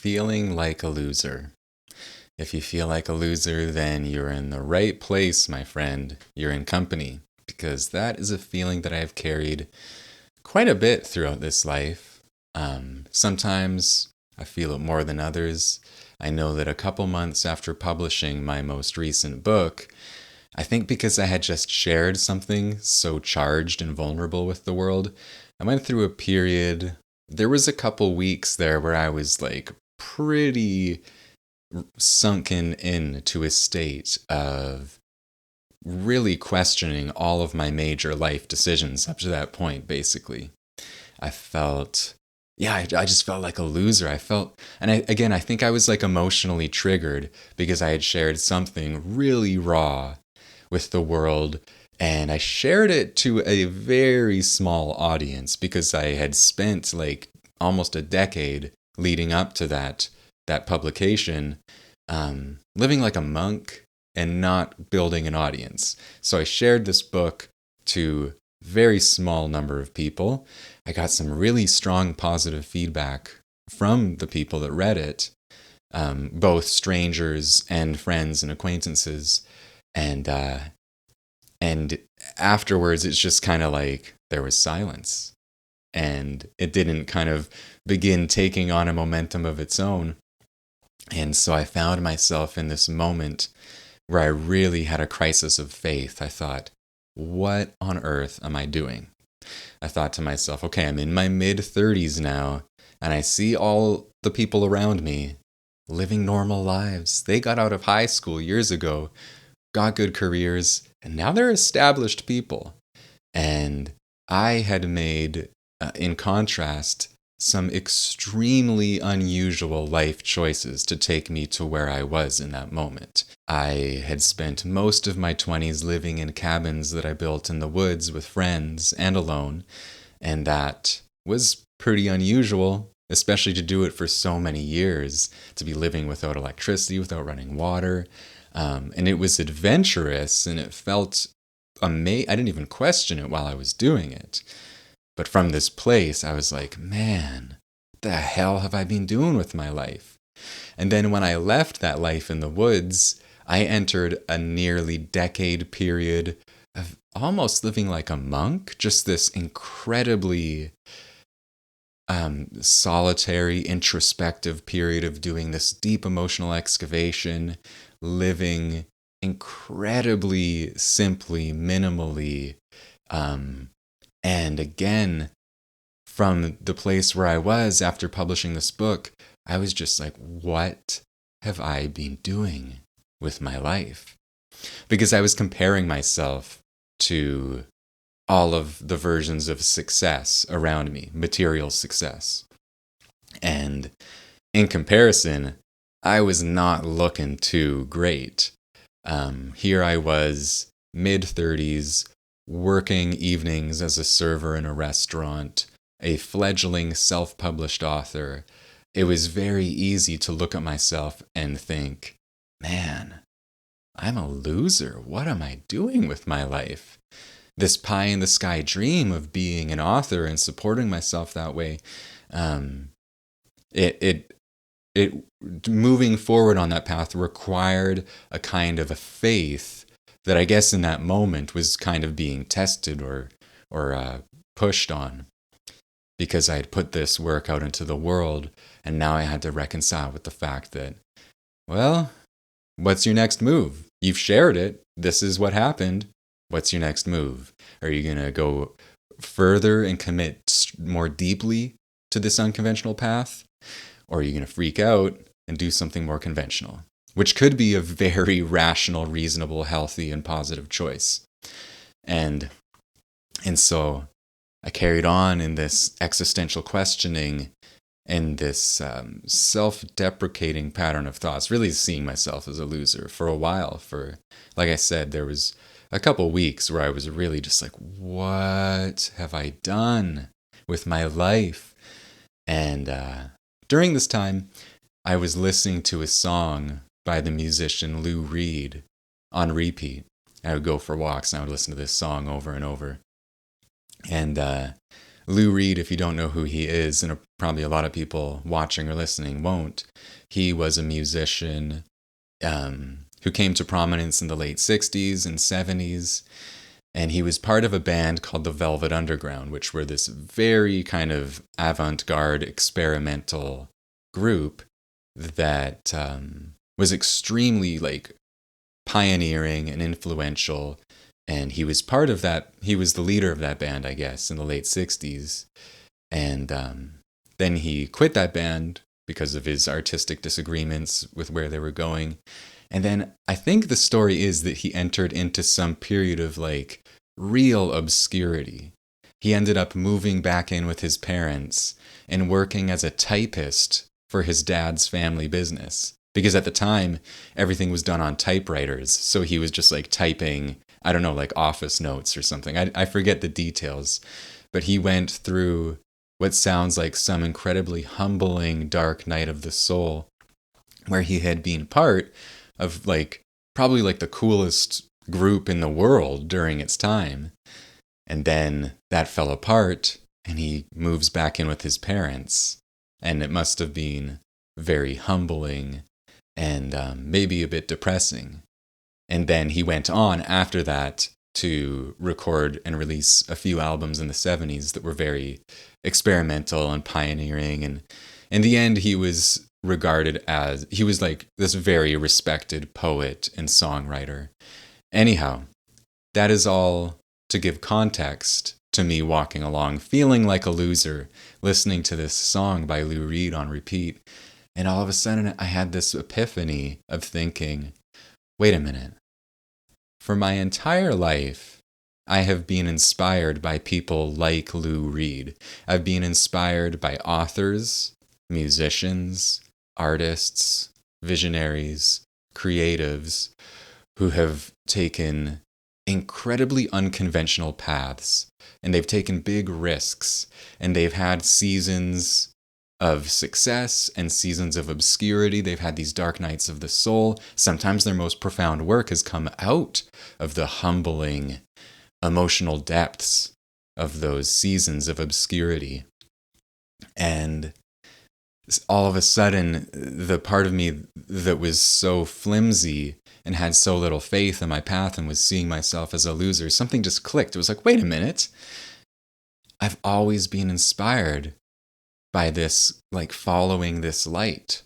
feeling like a loser. If you feel like a loser, then you're in the right place, my friend. You're in company, because that is a feeling that I have carried quite a bit throughout this life. Sometimes I feel it more than others. I know that a couple months after publishing my most recent book, I think because I had just shared something so charged and vulnerable with the world, I went through a period. There was a couple weeks there where I was like pretty sunken into a state of really questioning all of my major life decisions up to that point, basically. I felt, I just felt like a loser. I think I was like emotionally triggered because I had shared something really raw with the world, and I shared it to a very small audience because I had spent like almost a decade leading up to that publication, living like a monk and not building an audience. So I shared this book to a very small number of people. I got some really strong positive feedback from the people that read it, both strangers and friends and acquaintances. And afterwards, it's just kind of like there was silence. And it didn't kind of begin taking on a momentum of its own. And so I found myself in this moment where I really had a crisis of faith. I thought, what on earth am I doing? I thought to myself, okay, I'm in my mid-30s now, and I see all the people around me living normal lives. They got out of high school years ago, got good careers, and now they're established people. And I had made, in contrast, some extremely unusual life choices to take me to where I was in that moment. I had spent most of my 20s living in cabins that I built in the woods with friends and alone, and that was pretty unusual, especially to do it for so many years, to be living without electricity, without running water. And it was adventurous, and it felt amazing. I didn't even question it while I was doing it. But from this place, I was like, man, what the hell have I been doing with my life? And then when I left that life in the woods, I entered a nearly decade period of almost living like a monk, just this incredibly solitary, introspective period of doing this deep emotional excavation, living incredibly simply, minimally, and again, from the place where I was after publishing this book, I was just like, what have I been doing with my life? Because I was comparing myself to all of the versions of success around me, material success. And in comparison, I was not looking too great. Here I was, mid-30s, working evenings as a server in a restaurant, a fledgling self-published author. It was very easy to look at myself and think, man, I'm a loser. What am I doing with my life? This pie-in-the-sky dream of being an author and supporting myself that way, it moving forward on that path required a kind of a faith that I guess in that moment was kind of being tested or pushed on, because I had put this work out into the world, and now I had to reconcile with the fact that, well, what's your next move? You've shared it. This is what happened. What's your next move? Are you going to go further and commit more deeply to this unconventional path? Or are you going to freak out and do something more conventional? Which could be a very rational, reasonable, healthy, and positive choice. And so I carried on in this existential questioning and this self-deprecating pattern of thoughts, really seeing myself as a loser for a while. For, like I said, there was a couple weeks where I was really just like, what have I done with my life? And during this time, I was listening to a song by the musician Lou Reed on repeat. I would go for walks and I would listen to this song over and over. And Lou Reed, if you don't know who he is, probably a lot of people watching or listening won't. He was a musician who came to prominence in the late 60s and 70s. And he was part of a band called the Velvet Underground, which were this very kind of avant-garde experimental group that was extremely like pioneering and influential. And he was part of that. He was the leader of that band, I guess, in the late 60s. And then he quit that band because of his artistic disagreements with where they were going. And then I think the story is that he entered into some period of like real obscurity. He ended up moving back in with his parents and working as a typist for his dad's family business. Because at the time, everything was done on typewriters. So he was just like typing, I don't know, like office notes or something. I forget the details. But he went through what sounds like some incredibly humbling dark night of the soul, where he had been part of like probably like the coolest group in the world during its time. And then that fell apart and he moves back in with his parents. And it must have been very humbling and maybe a bit depressing. And then he went on after that to record and release a few albums in the 70s that were very experimental and pioneering. And in the end, he was regarded as, he was like this very respected poet and songwriter. Anyhow, that is all to give context to me walking along, feeling like a loser, listening to this song by Lou Reed on repeat. And all of a sudden, I had this epiphany of thinking, wait a minute. For my entire life, I have been inspired by people like Lou Reed. I've been inspired by authors, musicians, artists, visionaries, creatives who have taken incredibly unconventional paths, and they've taken big risks, and they've had seasons of success and seasons of obscurity. They've had these dark nights of the soul. Sometimes their most profound work has come out of the humbling emotional depths of those seasons of obscurity. And all of a sudden, the part of me that was so flimsy and had so little faith in my path and was seeing myself as a loser, something just clicked. It was like, wait a minute. I've always been inspired by this, like following this light.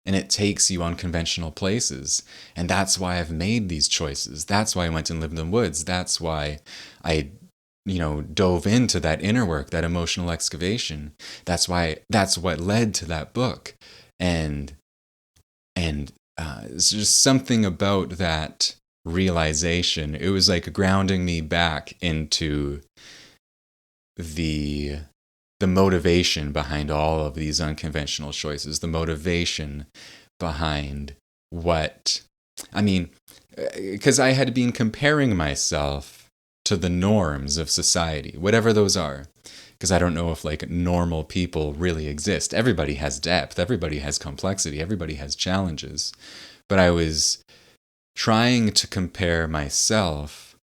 And it takes you unconventional places. And that's why I've made these choices. That's why I went and lived in the woods. That's why I, dove into that inner work, that emotional excavation. That's what led to that book. And it's just something about that realization. It was like grounding me back into the motivation behind all of these unconventional choices, the motivation behind because I had been comparing myself to the norms of society, whatever those are. Because I don't know if like normal people really exist. Everybody has depth, everybody has complexity, everybody has challenges. But I was trying to compare myself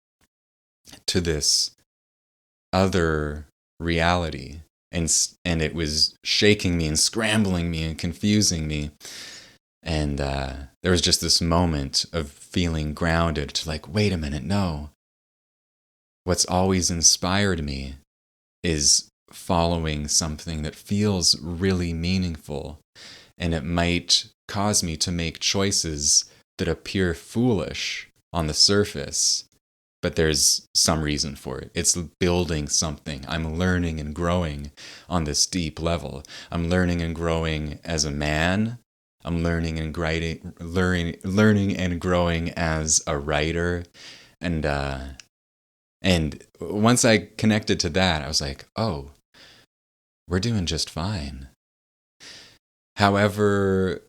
to this other reality. And it was shaking me and scrambling me and confusing me. And there was just this moment of feeling grounded to like, wait a minute, no. What's always inspired me is following something that feels really meaningful. And it might cause me to make choices that appear foolish on the surface. But there's some reason for it. It's building something. I'm learning and growing on this deep level. I'm learning and growing as a man. I'm learning and growing as a writer. And once I connected to that, I was like, oh, we're doing just fine. However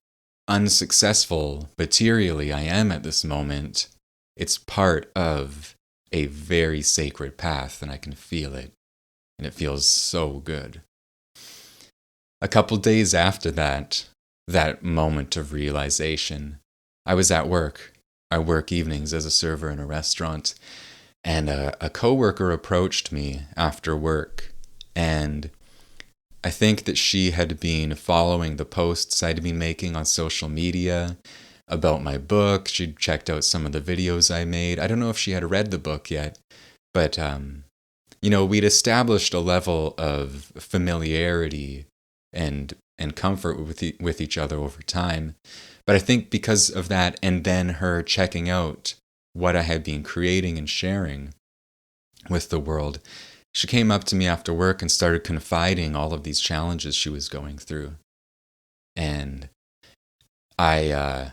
unsuccessful materially I am at this moment, it's part of a very sacred path, and I can feel it, and it feels so good. A couple days after that moment of realization, I was at work. I work evenings as a server in a restaurant, and a coworker approached me after work, and I think that she had been following the posts I'd been making on social media about my book. She'd checked out some of the videos I made. I don't know if she had read the book yet, but we'd established a level of familiarity and comfort with each other over time. But I think because of that, and then her checking out what I had been creating and sharing with the world, she came up to me after work and started confiding all of these challenges she was going through. And I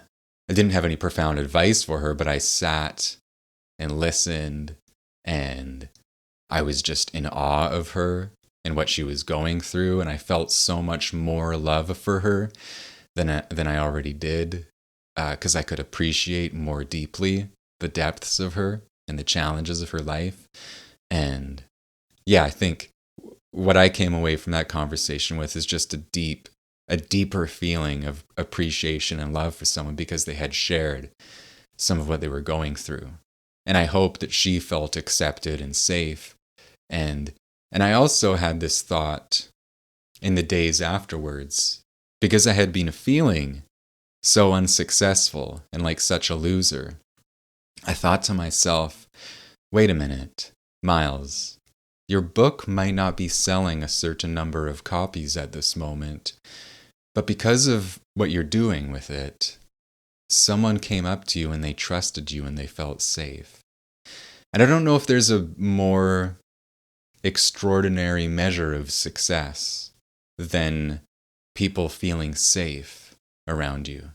didn't have any profound advice for her, but I sat and listened, and I was just in awe of her and what she was going through, and I felt so much more love for her than I already did, because I could appreciate more deeply the depths of her and the challenges of her life. And yeah, I think what I came away from that conversation with is just a deeper feeling of appreciation and love for someone because they had shared some of what they were going through. And I hope that she felt accepted and safe. And I also had this thought in the days afterwards, because I had been feeling so unsuccessful and like such a loser. I thought to myself, wait a minute, Miles, your book might not be selling a certain number of copies at this moment, but because of what you're doing with it, someone came up to you and they trusted you and they felt safe. And I don't know if there's a more extraordinary measure of success than people feeling safe around you,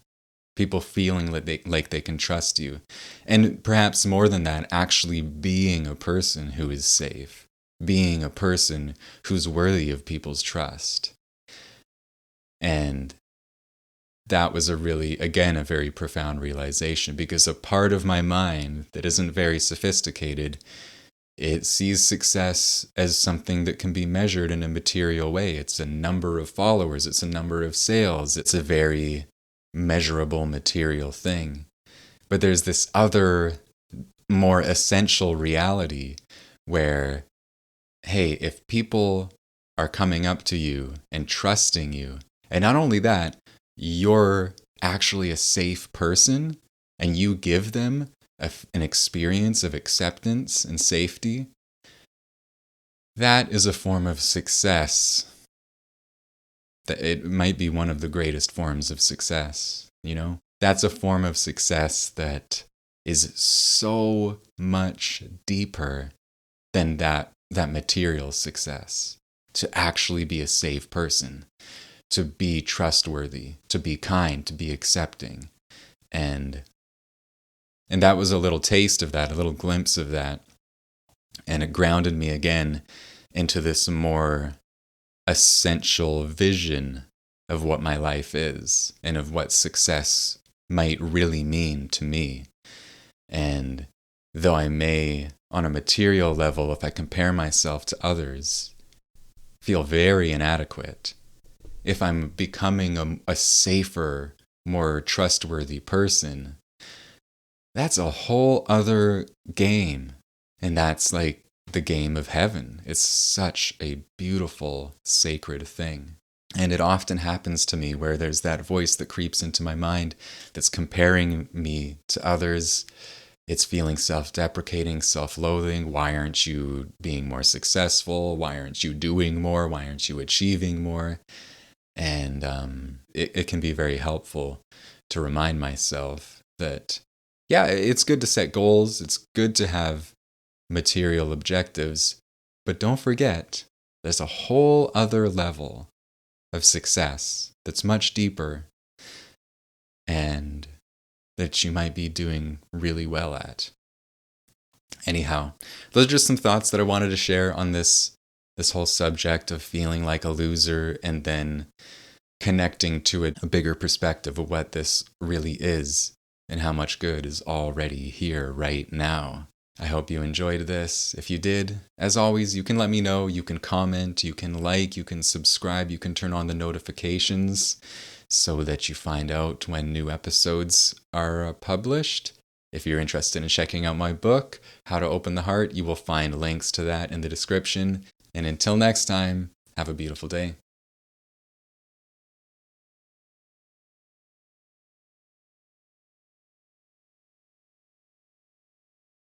people feeling like they can trust you. And perhaps more than that, actually being a person who is safe, being a person who's worthy of people's trust. And that was a very profound realization, because a part of my mind that isn't very sophisticated, it sees success as something that can be measured in a material way. It's a number of followers, it's a number of sales, it's a very measurable material thing. But there's this other, more essential reality where, hey, if people are coming up to you and trusting you, and not only that, you're actually a safe person and you give them an experience of acceptance and safety, that is a form of success. That it might be one of the greatest forms of success, That's a form of success that is so much deeper than that material success. To actually be a safe person, to be trustworthy, to be kind, to be accepting. And that was a little taste of that, a little glimpse of that. And it grounded me again into this more essential vision of what my life is and of what success might really mean to me. And though I may, on a material level, if I compare myself to others, feel very inadequate, if I'm becoming a safer, more trustworthy person, that's a whole other game. And that's like the game of heaven. It's such a beautiful, sacred thing. And it often happens to me where there's that voice that creeps into my mind that's comparing me to others. It's feeling self-deprecating, self-loathing. Why aren't you being more successful? Why aren't you doing more? Why aren't you achieving more? And it can be very helpful to remind myself that, yeah, it's good to set goals. It's good to have material objectives. But don't forget, there's a whole other level of success that's much deeper and that you might be doing really well at. Anyhow, those are just some thoughts that I wanted to share on this whole subject of feeling like a loser, and then connecting to a bigger perspective of what this really is and how much good is already here right now. I hope you enjoyed this. If you did, as always, you can let me know. You can comment, you can like, you can subscribe, you can turn on the notifications so that you find out when new episodes are published. If you're interested in checking out my book, How to Open the Heart, you will find links to that in the description. And until next time, have a beautiful day.